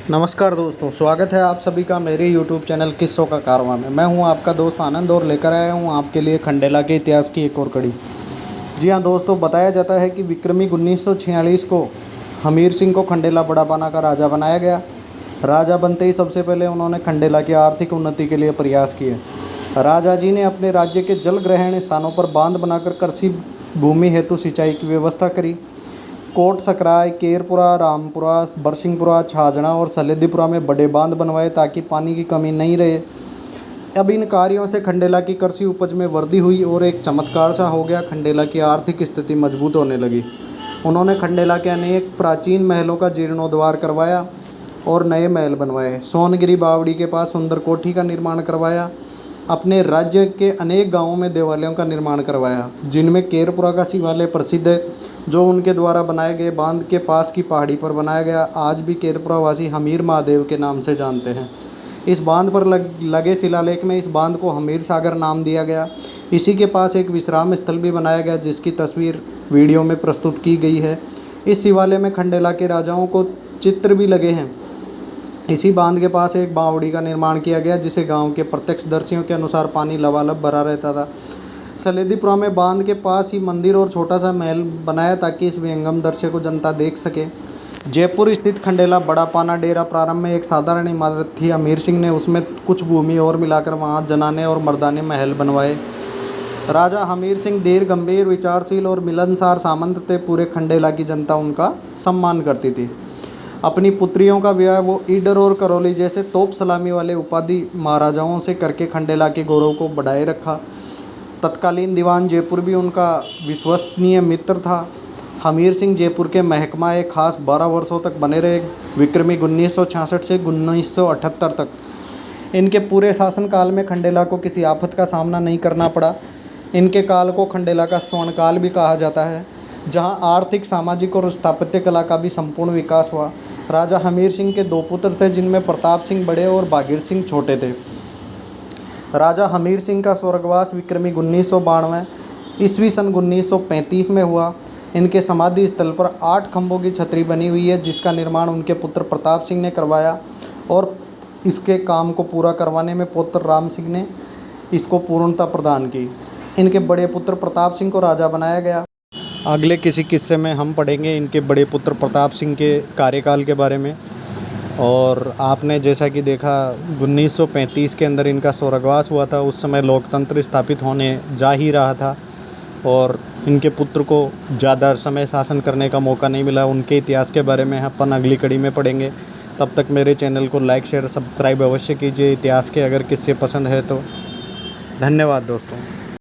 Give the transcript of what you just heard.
नमस्कार दोस्तों, स्वागत है आप सभी का मेरे YouTube चैनल किस्सों का कारवां में। मैं हूं आपका दोस्त आनंद और लेकर आया हूं आपके लिए खंडेला के इतिहास की एक और कड़ी। जी हां दोस्तों, बताया जाता है कि विक्रमी 1946 को हमीर सिंह को खंडेला बड़ापाना का राजा बनाया गया। राजा बनते ही सबसे पहले उन्होंने खंडेला की आर्थिक उन्नति के लिए प्रयास किए। राजा जी ने अपने राज्य के जल ग्रहण स्थानों पर बांध बनाकर कृषि भूमि हेतु सिंचाई की व्यवस्था करी। कोट सकराय, केरपुरा, रामपुरा, बरसिंहपुरा, छाजना और सलेदीपुरा में बड़े बांध बनवाए ताकि पानी की कमी नहीं रहे। अब इन कार्यों से खंडेला की कृषि उपज में वृद्धि हुई और एक चमत्कार सा हो गया। खंडेला की आर्थिक स्थिति मजबूत होने लगी। उन्होंने खंडेला के अनेक प्राचीन महलों का जीर्णोद्धार करवाया और नए महल बनवाए। सोनगिरी बावड़ी के पास सुंदर कोठी का निर्माण करवाया। अपने राज्य के अनेक गांवों में देवालयों का निर्माण करवाया, जिनमें केरपुरा का शिवालय प्रसिद्ध है, जो उनके द्वारा बनाए गए बांध के पास की पहाड़ी पर बनाया गया। आज भी केरपुरा वासी हमीर महादेव के नाम से जानते हैं। इस बांध पर लगे शिलालेख में इस बांध को हमीर सागर नाम दिया गया। इसी के पास एक विश्राम स्थल भी बनाया गया, जिसकी तस्वीर वीडियो में प्रस्तुत की गई है। इस शिवालय में खंडेला के राजाओं को चित्र भी लगे हैं। इसी बांध के पास एक बावड़ी का निर्माण किया गया, जिसे गांव के प्रत्यक्षदर्शियों के अनुसार पानी लबालब भरा रहता था। सलेदीपुरा में बांध के पास ही मंदिर और छोटा सा महल बनाया ताकि इस विहंगम दृश्य को जनता देख सके। जयपुर स्थित खंडेला बड़ापाना डेरा प्रारंभ में एक साधारण इमारत थी। हमीर सिंह ने उसमें कुछ भूमि और मिलाकर वहां जनाने और मर्दाने महल बनवाए। राजा हमीर सिंह धीर, गंभीर, विचारशील और मिलनसार सामंत थे। पूरे खंडेला की जनता उनका सम्मान करती थी। अपनी पुत्रियों का विवाह वो ईडर और करौली जैसे तोप सलामी वाले उपाधि महाराजाओं से करके खंडेला के गौरव को बढ़ाए रखा। तत्कालीन दीवान जयपुर भी उनका विश्वसनीय मित्र था। हमीर सिंह जयपुर के महकमा एक खास 12 वर्षों तक बने रहे, विक्रमी 1966 से 1978 तक। इनके पूरे शासनकाल में खंडेला को किसी आफत का सामना नहीं करना पड़ा। इनके काल को खंडेला का स्वर्णकाल भी कहा जाता है, जहां आर्थिक, सामाजिक और स्थापत्य कला का भी संपूर्ण विकास हुआ। राजा हमीर सिंह के 2 पुत्र थे, जिनमें प्रताप सिंह बड़े और भागीरथ सिंह छोटे थे। राजा हमीर सिंह का स्वर्गवास विक्रमी 1992 ईस्वी सन 1935 में हुआ। इनके समाधि स्थल पर 8 खंभों की छतरी बनी हुई है, जिसका निर्माण उनके पुत्र प्रताप सिंह ने करवाया और इसके काम को पूरा करवाने में पुत्र राम सिंह ने इसको पूर्णता प्रदान की। इनके बड़े पुत्र प्रताप सिंह को राजा बनाया गया। अगले किसी किस्से में हम पढ़ेंगे इनके बड़े पुत्र प्रताप सिंह के कार्यकाल के बारे में। और आपने जैसा कि देखा 1935 के अंदर इनका स्वर्गवास हुआ था। उस समय लोकतंत्र स्थापित होने जा ही रहा था और इनके पुत्र को ज़्यादा समय शासन करने का मौका नहीं मिला। उनके इतिहास के बारे में अपन अगली कड़ी में पढ़ेंगे। तब तक मेरे चैनल को लाइक, शेयर, सब्सक्राइब अवश्य कीजिए। इतिहास के अगर किस्से पसंद है तो। धन्यवाद दोस्तों।